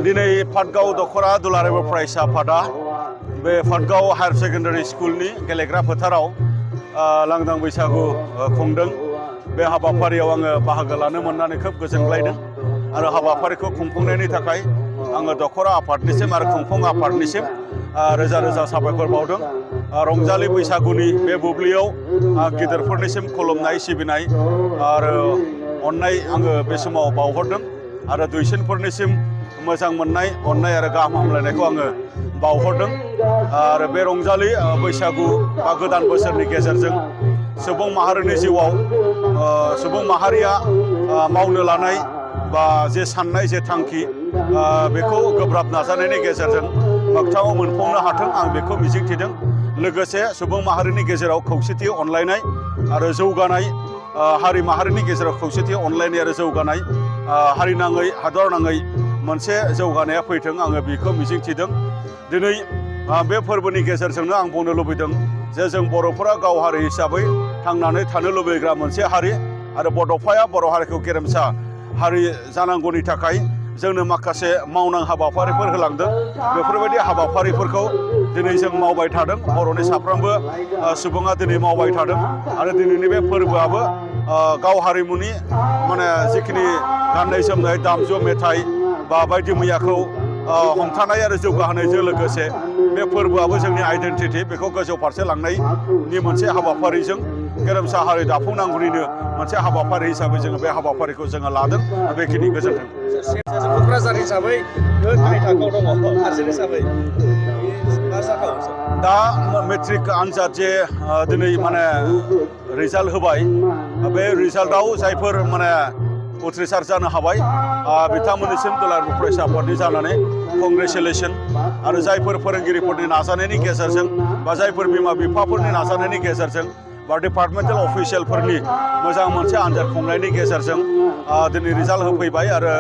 दिनै फाटगाव दखरा दुलाराय बर' फरायसा आफादा बे फाटगाव हायार सेकेन्डारि स्कुलनि गेलेग्रा फोथाराव लांदां बैसागु खुंदों। बे हाबाफारियाव आङो बाहागो लानो मोननानै खोब गोजोनग्लायदों आरो हाबाफारिखौ खुंफुंनायनि थाखाय आङो दखरा आफादनिसिम आरो खुंफुं आफादनिसिम रोजा रोजा साबायखर बावदों। रंजालि बैसागुनि बे बुब्लियाव गिदिरफोरनिसिम खुलुमनाय सिबिनाय आरो अननाय आङो बे समाव बावहरदों आरो दुइसिनफोरनिसिम मोजां मोननाय अननाय आरो गाहाम हामलायनायखौ आङो बावहरदों। आरो बे रंजालि बैसागु बा गोदान बोसोरनि गेजेरजों सुबुं माहारिनि जिउआव सुबुं माहारिया मावनो लानाय बा जे साननाय जे थांखि बेखौ गोब्राब नाजानायनि गेजेरजों मोगथाङाव मोनफुंनो हाथों आं बेखौ मिजिंथिदों। लोगोसे सुबुं माहारिनि गेजेराव खौसेथि अनलायनाय आरो जौगानाय हारि माहारिनि गेजेराव खौसेथि अनलायनाय आरो जौगानाय हारि नाङै हादर नाङै मोनसे जौगानाया फैथों आङो बेखौ मिजिंथिदों। दिनै बे फोरबोनि गेजेरजोंनो आं बुंनो लुबैदों जे जों बर'फोरा गाव हारि हिसाबै थांनानै थानो लुबैग्रा मोनसे हारि आरो बड'फाया बर' हारिखौ गेरेमसा हारि जानांगौनि थाखाय जोंनो माखासे मावनां हाबाफारिफोर होलांदों। बेफोरबायदि हाबाफारिफोरखौ दिनै जों मावबाय थादों। बर'नि साफ्रोमबो सुबुङा दिनै मावबाय थादों आरो दिनैनि बे फोरबोआबो गाव हारिमुनि जिखिनि गाननाय जोमनाय दामजु मेथाइ बा बायदि मैयाखौ हमथानाय आरो जौगाहोनायजों लोगोसे बे फोरबोआबो जोंनि आइडेन्टिटि बेखौ गोजौ फारसे लांनायनि मोनसे हाबाफारिजों गेरेमसा हारि दाफुंनांगौनिनो मोनसे हाबाफारि हिसाबै जोङो बे हाबाफारिखौ जोङो लादों। बेखिनि गोजोन्थों। क'क्राझार हिसाबै गाहाय थाखोआव दङ गारजेन हिसाबै दा मेट्रिक आनजाद जे दिनै रिजाल्ट होबाय बे रिजाल्टआव जायफोर उथ्रिसार जानो हाबाय बिथांमोननिसिम दुलाराय फरायसा आफादनि जानानै कंग्रेचुलेसन आरो जायफोर फोरोंगिरिफोरनि नाजानायनि गेजेरजों बा जायफोर बिमा बिफाफोरनि नाजानायनि गेजेरजों बा डिपार्टमेन्टेल अफिसियेलफोरनि मोजां मोनसे आनजाद खुंनायनि गेजेरजों दिनै रिजाल्ट होफैबाय आरो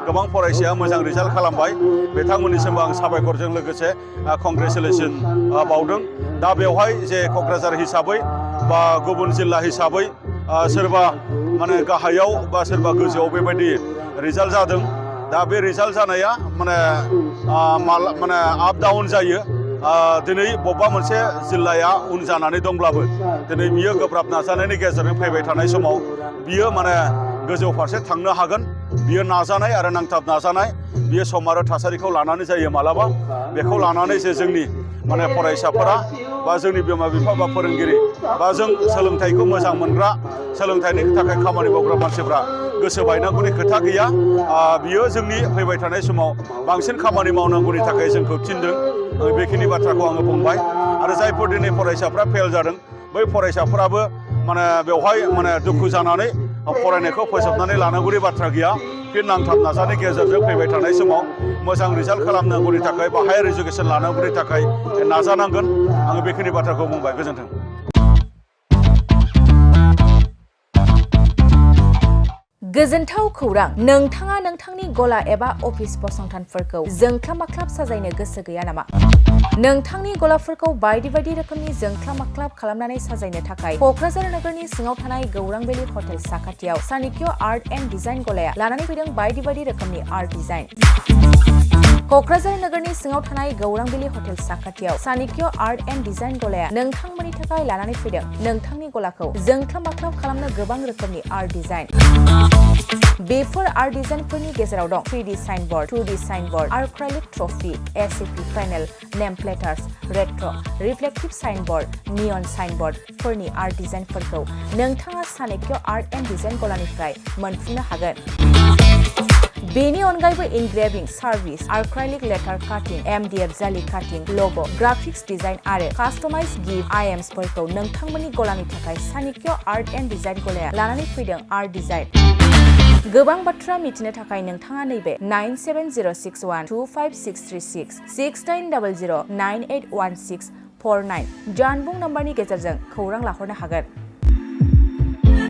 गोबां फरायसाया मोजां रिजाल्ट खालामबाय। बिथांमोननिसिमबो आं साबायखरजों लोगोसे कंग्रेचुलेसन बावदों। दा बेवहाय जे क'क्राझार हिसाबै बा गुबुन जिल्ला हिसाबै सोरबा गाहायाव बा सोरबा गोजौआव बेबायदि रिजाल्ट जादों। दा बे रिजाल्ट जानाया आप डाउन जायो। दिनै बबेबा मोनसे जिल्लाया उन जानानै दंब्लाबो दिनै बियो गोब्राब नाजानायनि गेजेरजों फैबाय थानाय समाव बियो गोजौ फारसे थांनो हागोन। बियो नाजानाय आरो नांथाब नाजानाय बियो सम आरो थासारिखौ लानानै जायो मालाबा। बेखौ लानानै जे जोंनि फरायसाफोरा बा जोंनि बिमा बिफा बा फोरोंगिरि बा जों सोलोंथाइखौ मोजां मोनग्रा सोलोंथाइनि थाखाय खामानि मावग्रा मानसिफ्रा गोसो बायनांगौनि खोथा गैया। बियो जोंनि फैबाय थानाय समाव बांसिन खामानि मावनांगौनि थाखाय जोंखौ थिनदों। बेखिनि बाथ्राखौ आङो बुंबाय आरो जायफोर दिनै फरायसाफ्रा फेल जादों बै फरायसाफोराबो बेवहाय दुखु जानानै फरायनायखौ फोजोबनानै लानांगौनि बाथ्रा गैया। फिन नांथाब नाजानायनि गेजेरजों फैबाय थानाय समाव मोजां रिजाल्ट खालामनांगौनि थाखाय बा हायार इडुकेसन लानांगौनि थाखाय नाजानांगोन। आङो बेखिनि बाथ्राखौ बुंबाय। गोजोन्थों। गोजोनथाव खौरां, नोंथाङा नोंथांनि गला एबा अफिस फसंथानफोरखौ जोंख्लाब माख्लाब साजायनो गोसो गैया नामा? नोंथांनि गलाफोरखौ बायदि बायदि रोखोमनि जोंख्लाब माख्लाब खालामनानै साजायनो थाखाय क'क्राझार नोगोरनि सिङाव थानाय गौरां भेलि हटेल साखाथियाव चाणक्य आर्ट एन्ड डिजाइन गलाया लानानै फैदों बायदि बायदि रोखोमनि आर्ट डिजाइन। क'क्राझार नोगोरनि सिङाव थानाय गौरां भेलि हटेल साखाथियाव चाणक्य आर्ट एन्ड डिजाइन गलाया नोंथांमोननि थाखाय लानानै फैदों नोंथांनि गलाखौ जोंख्लाब माख्लाब खालामनो गोबां रोखोमनि आर्ट डिजाइन। बेफोर आर्ट डिजाइनफोरनि गेजेराव दं 3D signboard, 2D signboard, acrylic trophy, ACP panel, name प्लेटार्स, रेट्र', रिफ्लेक्टिभ साइनबोर्ड, नियन साइनबोर्डफोरनि आर्ट डिजाइनफोरखौ नोंथाङा चाणक्य आर्ट एन्ड डिजाइन गलानिफ्राय मोनफुंनो हागोन। बेनि अनगायैबो इनग्रेभिं सार्भिस, आर्क्राइलिक लेटार काटिं, MDF जालि काटिं, लग', ग्राफिक्स डिजाइन आरो कास्टमाइज गिफ्ट आइटेम्सफोरखौ नोंथांमोननि गलानि थाखाय चाणक्य आर्ट एन्ड डिजाइन गलाया लानानै फैदों आर्ट डिजाइन। गोबां बाथ्रा मिथिनो थाखाय नोंथाङा नैबे 9706125636 6800981649 जानबुं नम्बरनि गेजेरजों खौरां लाहरनो हागोन।